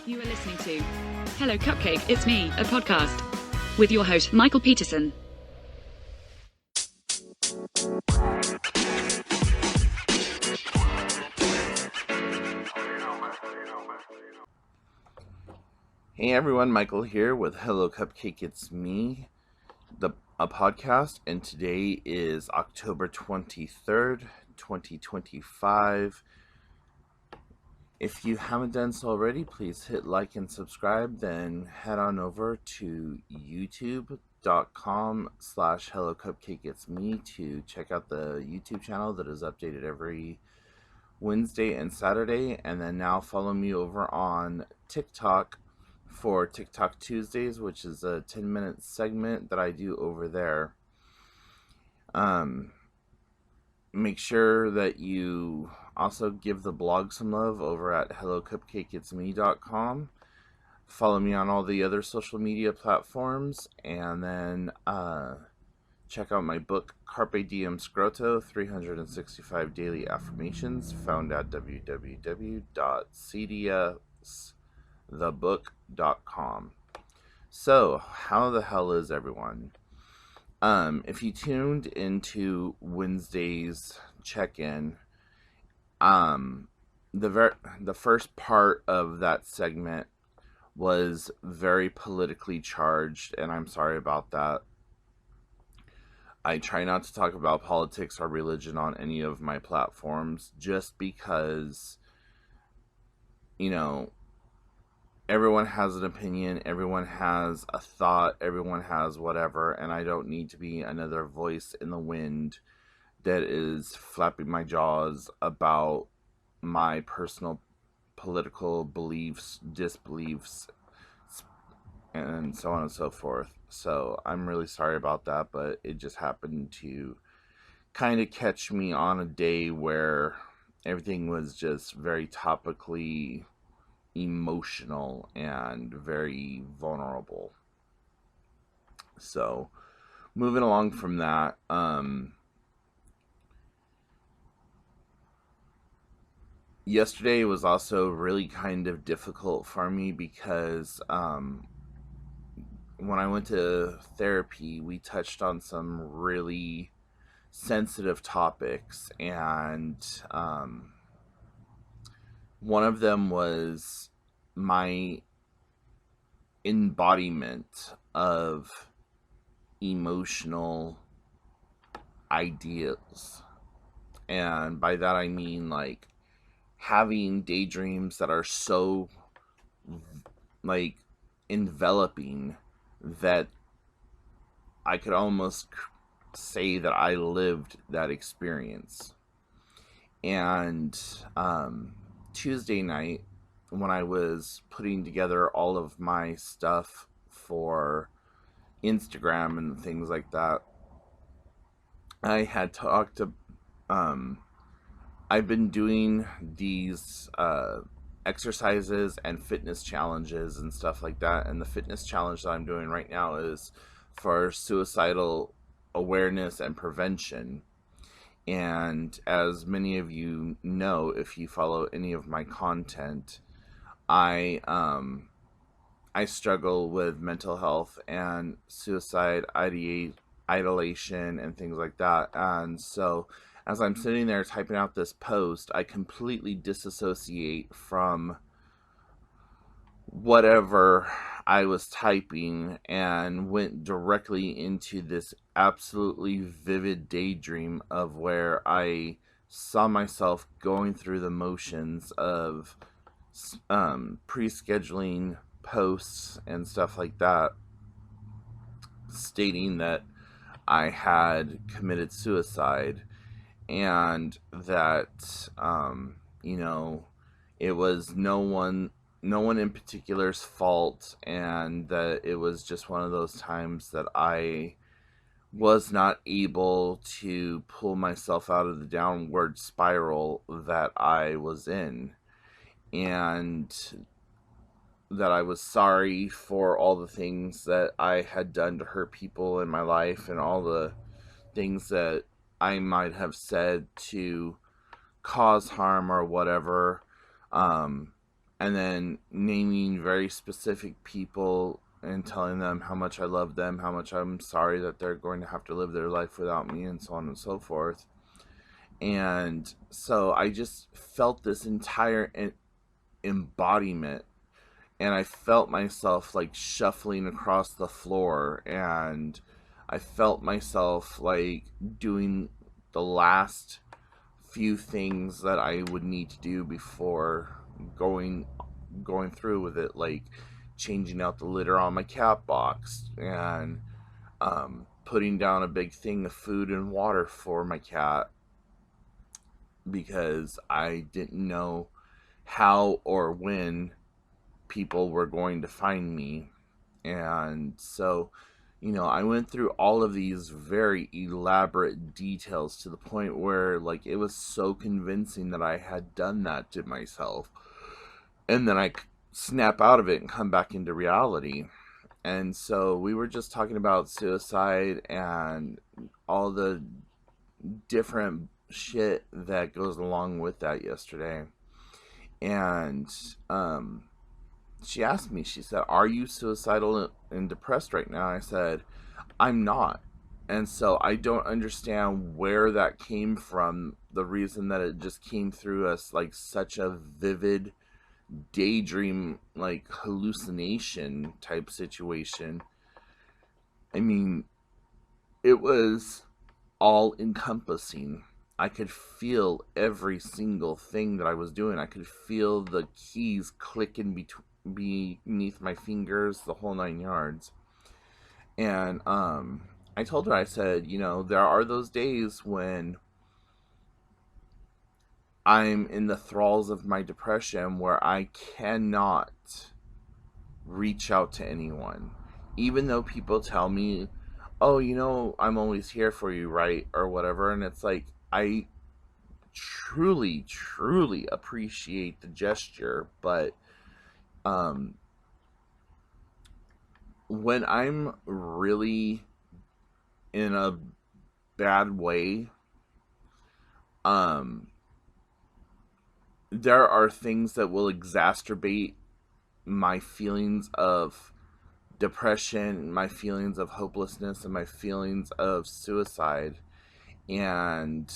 You are listening to Hello Cupcake, It's Me, a podcast with your host, Michael Peterson. Hey everyone, Michael here with Hello Cupcake, It's Me, a podcast, and today is October 23rd, 2025. If you haven't done so already, please hit like and subscribe, then head on over to youtube.com/hellocupcakeitsme to check out the YouTube channel that is updated every Wednesday and Saturday, and then now follow me over on TikTok for TikTok Tuesdays, which is a 10-minute segment that I do over there. Make sure that you also give the blog some love over at hellocupcakeitsme.com. Follow me on all the other social media platforms, and then check out my book, Carpe Diem Scroto, 365 Daily Affirmations, found at www.cdsthebook.com. So, how the hell is everyone? If you tuned into Wednesday's check-in, the first part of that segment was very politically charged, and I'm sorry about that. I try not to talk about politics or religion on any of my platforms just because, everyone has an opinion, everyone has a thought, everyone has whatever, and I don't need to be another voice in the wind that is flapping my jaws about my personal political beliefs, disbeliefs, and so on and so forth. So I'm really sorry about that, but it just happened to kind of catch me on a day where everything was just very topically emotional and very vulnerable. So moving along from that, yesterday was also really kind of difficult for me because when I went to therapy, we touched on some really sensitive topics, and one of them was my embodiment of emotional ideals. And by that I mean like having daydreams that are so like enveloping that I could almost say that I lived that experience. And Tuesday night, when I was putting together all of my stuff for Instagram and things like that, I had talked to I've been doing these exercises and fitness challenges and stuff like that, and the fitness challenge that I'm doing right now is for suicidal awareness and prevention. And as many of you know, if you follow any of my content, I struggle with mental health and suicide ideation and things like that. And so as I'm sitting there typing out this post, I completely disassociate from whatever I was typing and went directly into this absolutely vivid daydream of where I saw myself going through the motions of pre-scheduling posts and stuff like that, stating that I had committed suicide, and that it was no one in particular's fault, and that it was just one of those times that I was not able to pull myself out of the downward spiral that I was in, and that I was sorry for all the things that I had done to hurt people in my life, and all the things that I might have said to cause harm or whatever. and then naming very specific people and telling them how much I love them, how much I'm sorry that they're going to have to live their life without me, and so on and so forth. And so I just felt this entire embodiment, and I felt myself like shuffling across the floor, and I felt myself like doing the last few things that I would need to do before going through with it, like changing out the litter on my cat box, and putting down a big thing of food and water for my cat, because I didn't know how or when people were going to find me. And so, I went through all of these very elaborate details to the point where, like, it was so convincing that I had done that to myself. And then I snap out of it and come back into reality. And so we were just talking about suicide and all the different shit that goes along with that yesterday. And she asked me, she said, "Are you suicidal and depressed right now?" I said, "I'm not." And so I don't understand where that came from. The reason that it just came through as like such a vivid daydream, like hallucination type situation. I mean, it was all encompassing. I could feel every single thing that I was doing. I could feel the keys clicking beneath my fingers, the whole 9 yards. And I told her, I said, there are those days when I'm in the thralls of my depression where I cannot reach out to anyone. Even though people tell me, "Oh, I'm always here for you, right?" or whatever. And it's like, I truly, truly appreciate the gesture. But when I'm really in a bad way, there are things that will exacerbate my feelings of depression, my feelings of hopelessness, and my feelings of suicide. And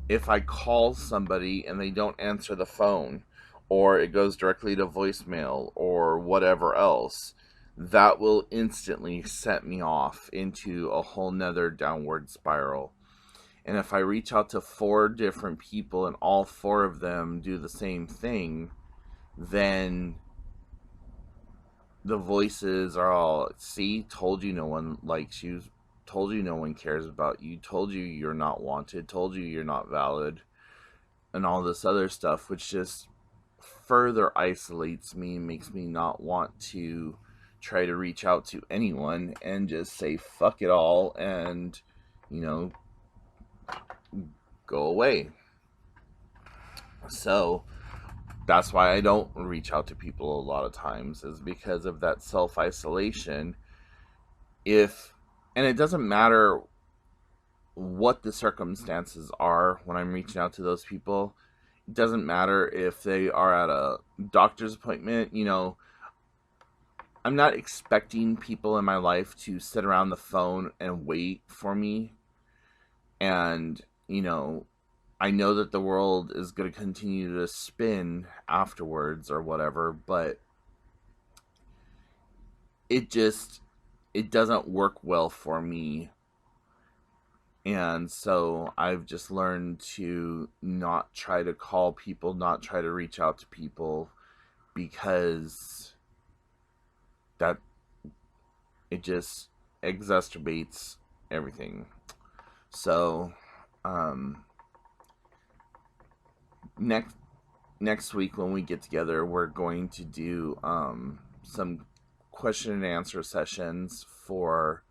if I call somebody and they don't answer the phone, or it goes directly to voicemail, or whatever else, that will instantly set me off into a whole nother downward spiral. And if I reach out to 4 different people and all 4 of them do the same thing, then the voices are all, "See, told you no one likes you, told you no one cares about you, told you you're not wanted, told you you're not valid," and all this other stuff, which just further isolates me and makes me not want to try to reach out to anyone and just say fuck it all and, go away. So that's why I don't reach out to people a lot of times, is because of that self-isolation. And it doesn't matter what the circumstances are when I'm reaching out to those people. It doesn't matter if they are at a doctor's appointment. I'm not expecting people in my life to sit around the phone and wait for me. And, I know that the world is going to continue to spin afterwards or whatever, but it doesn't work well for me. And so I've just learned to not try to call people, not try to reach out to people, because that it just exacerbates everything. So next week when we get together, we're going to do some question and answer sessions for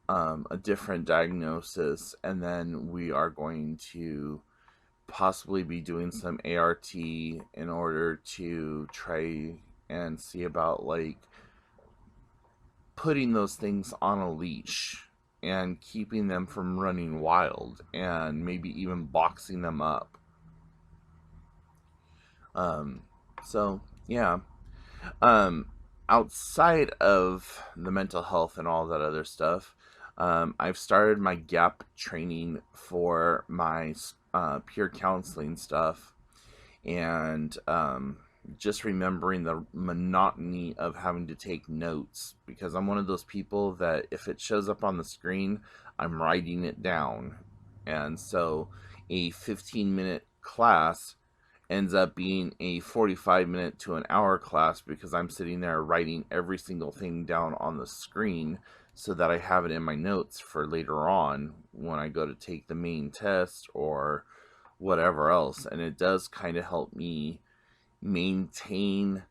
a different diagnosis, and then we are going to possibly be doing some ART in order to try and see about like putting those things on a leash and keeping them from running wild, and maybe even boxing them up. Um, so yeah. Um, Outside of the mental health and all that other stuff, I've started my gap training for my peer counseling stuff, and just remembering the monotony of having to take notes, because I'm one of those people that if it shows up on the screen, I'm writing it down. And so a 15-minute class ends up being a 45-minute to an hour class because I'm sitting there writing every single thing down on the screen so that I have it in my notes for later on when I go to take the main test or whatever else. And it does kind of help me maintain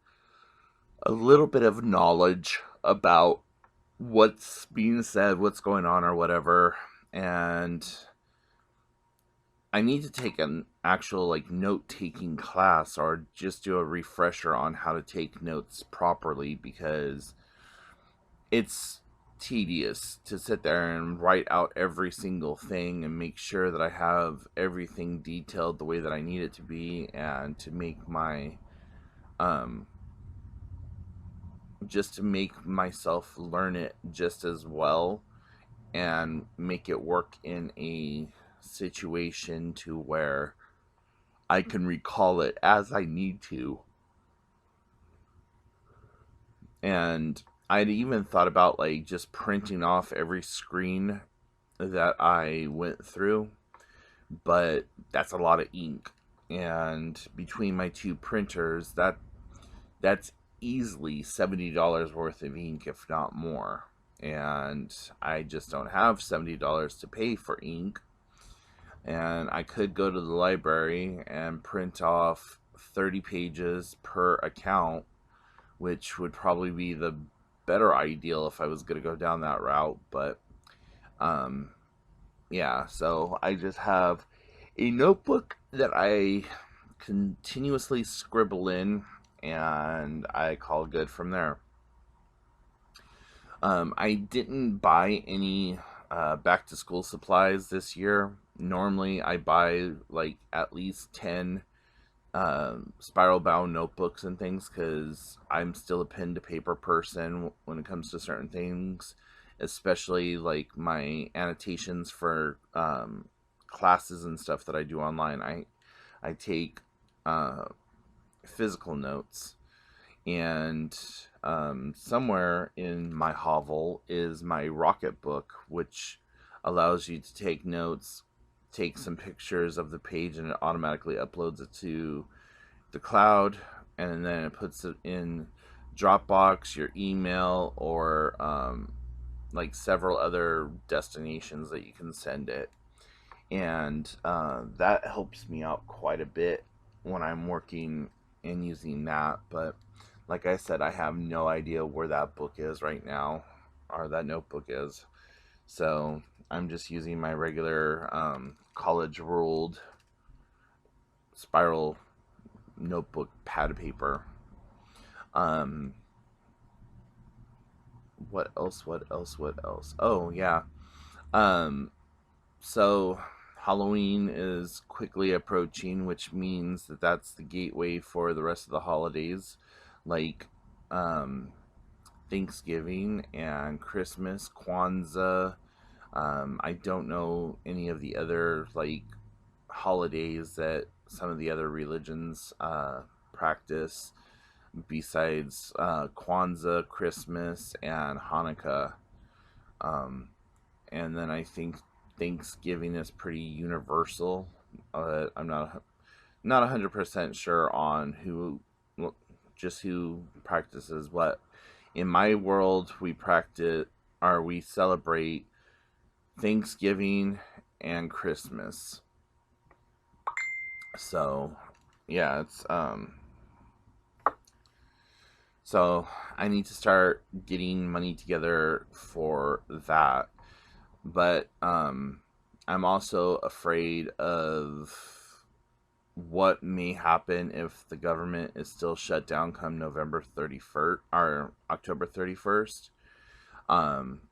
a little bit of knowledge about what's being said, what's going on, or whatever. And I need to take an actual note taking class or just do a refresher on how to take notes properly, because it's tedious to sit there and write out every single thing and make sure that I have everything detailed the way that I need it to be, and to make my um just to make myself learn it just as well and make it work in a situation to where I can recall it as I need to. And I'd even thought about just printing off every screen that I went through, but that's a lot of ink. And between my two printers, that's easily $70 worth of ink, if not more. And I just don't have $70 to pay for ink. And I could go to the library and print off 30 pages per account, which would probably be the better ideal if I was going to go down that route. But yeah, so I just have a notebook that I continuously scribble in, and I call it good from there. I didn't buy any back to school supplies this year. Normally, I buy at least 10 spiral bound notebooks and things, because I'm still a pen to paper person when it comes to certain things, especially my annotations for classes and stuff that I do online. I take physical notes, and somewhere in my hovel is my Rocket book, which allows you to take notes, take some pictures of the page, and it automatically uploads it to the cloud, and then it puts it in Dropbox, your email, or several other destinations that you can send it. And that helps me out quite a bit when I'm working and using that. But like I said, I have no idea where that book is right now, or that notebook is. So I'm just using my regular college ruled spiral notebook pad paper. What else? Oh yeah. So Halloween is quickly approaching, which means that that's the gateway for the rest of the holidays, like Thanksgiving and Christmas, Kwanzaa. I don't know any of the other holidays that some of the other religions practice besides Kwanzaa, Christmas, and Hanukkah. And then I think Thanksgiving is pretty universal. I'm not 100% sure on who practices what. In my world, we celebrate Thanksgiving and Christmas. So yeah, it's so I need to start getting money together for that. But I'm also afraid of what may happen if the government is still shut down come November 31st or October 31st.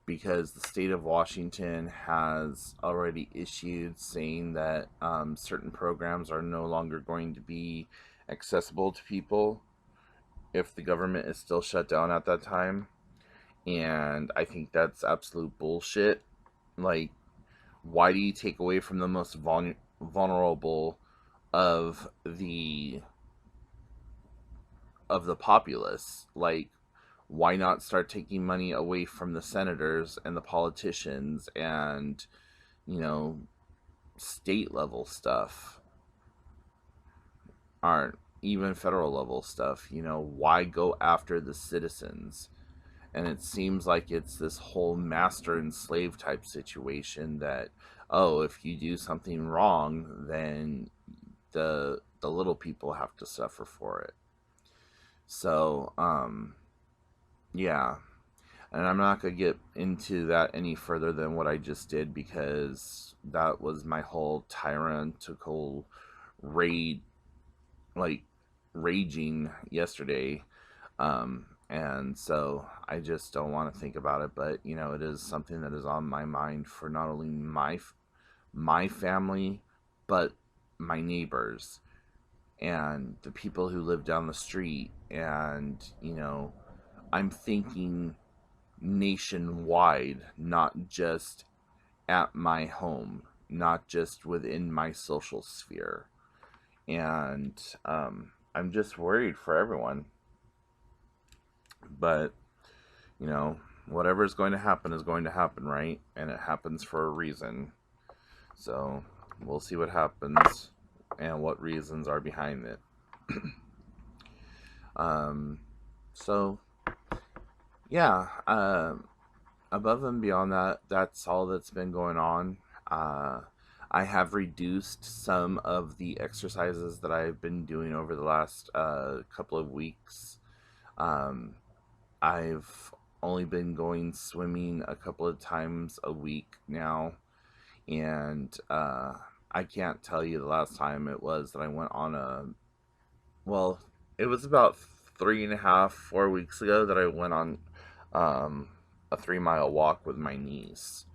Because the state of Washington has already issued saying that certain programs are no longer going to be accessible to people if the government is still shut down at that time. And I think that's absolute bullshit. Like, why do you take away from the most vulnerable of the populace? Like, why not start taking money away from the senators and the politicians and, you know, state level stuff, or even federal level stuff? You know, why go after the citizens? And it seems like it's this whole master and slave type situation that, oh, if you do something wrong, then the little people have to suffer for it. So yeah, and I'm not going to get into that any further than what I just did, because that was my whole tyrannical rage, like raging yesterday. And so I just don't want to think about it. But, you know, it is something that is on my mind for not only my family, but my neighbors and the people who live down the street. And, you know, I'm thinking nationwide, not just at my home, not just within my social sphere. And I'm just worried for everyone. But, you know, whatever is going to happen is going to happen, right? And it happens for a reason. So we'll see what happens and what reasons are behind it. So yeah, above and beyond that, that's all that's been going on. I have reduced some of the exercises that I've been doing over the last couple of weeks. I've only been going swimming a couple of times a week now, and I can't tell you the last time it was that I went on well, it was about 3.5, 4 weeks ago that I went on a 3-mile walk with my niece.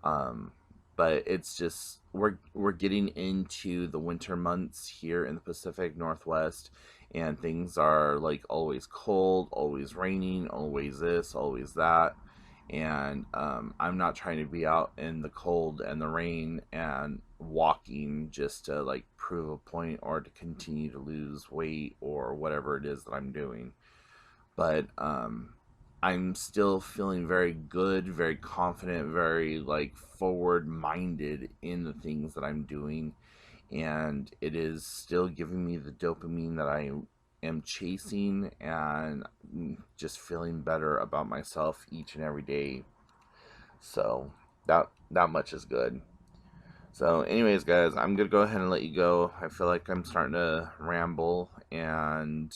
But it's just, we're getting into the winter months here in the Pacific Northwest, and things are like always cold, always raining, always this, always that. And I'm not trying to be out in the cold and the rain and walking just to like prove a point or to continue to lose weight or whatever it is that I'm doing. But I'm still feeling very good, very confident, very like forward minded in the things that I'm doing. And it is still giving me the dopamine that I am chasing, and just feeling better about myself each and every day. So that much is good. So anyways, guys, I'm gonna go ahead and let you go. I feel like I'm starting to ramble, and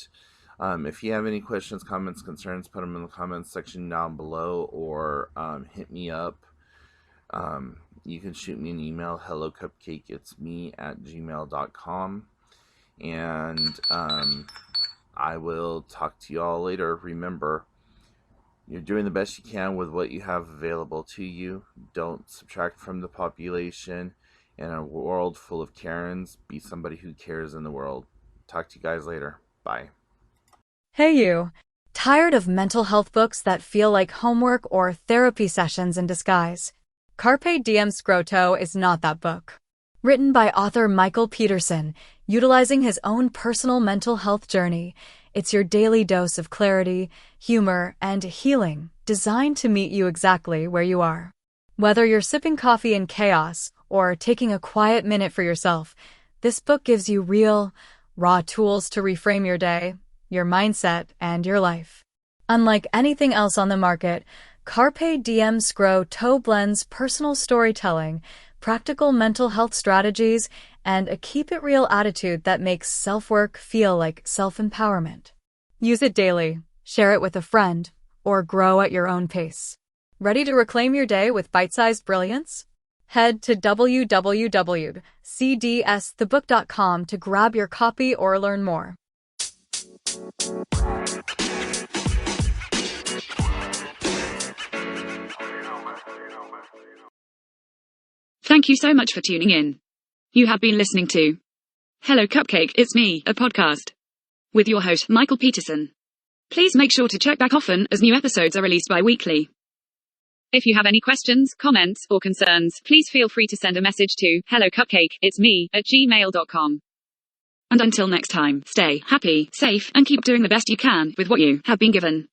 if you have any questions, comments, concerns, put them in the comments section down below, or hit me up. You can shoot me an email, hellocupcakeitsme at gmail.com. And I will talk to you all later. Remember, you're doing the best you can with what you have available to you. Don't subtract from the population. In a world full of Karens, be somebody who cares in the world. Talk to you guys later. Bye. Hey you! Tired of mental health books that feel like homework or therapy sessions in disguise? Carpe Diem Scroto is not that book. Written by author Michael Peterson, utilizing his own personal mental health journey, it's your daily dose of clarity, humor, and healing, designed to meet you exactly where you are. Whether you're sipping coffee in chaos or taking a quiet minute for yourself, this book gives you real, raw tools to reframe your day, your mindset, and your life. Unlike anything else on the market, Carpe Diem Scroto blends personal storytelling, practical mental health strategies, and a keep-it-real attitude that makes self-work feel like self-empowerment. Use it daily, share it with a friend, or grow at your own pace. Ready to reclaim your day with bite-sized brilliance? Head to www.cdsthebook.com to grab your copy or learn more. Thank you so much for tuning in. You have been listening to Hello Cupcake, It's Me, a podcast. with your host, Michael Peterson. Please make sure to check back often as new episodes are released bi-weekly. If you have any questions, comments, or concerns, please feel free to send a message to hellocupcakeitsme at gmail.com. And until next time, stay happy, safe, and keep doing the best you can with what you have been given.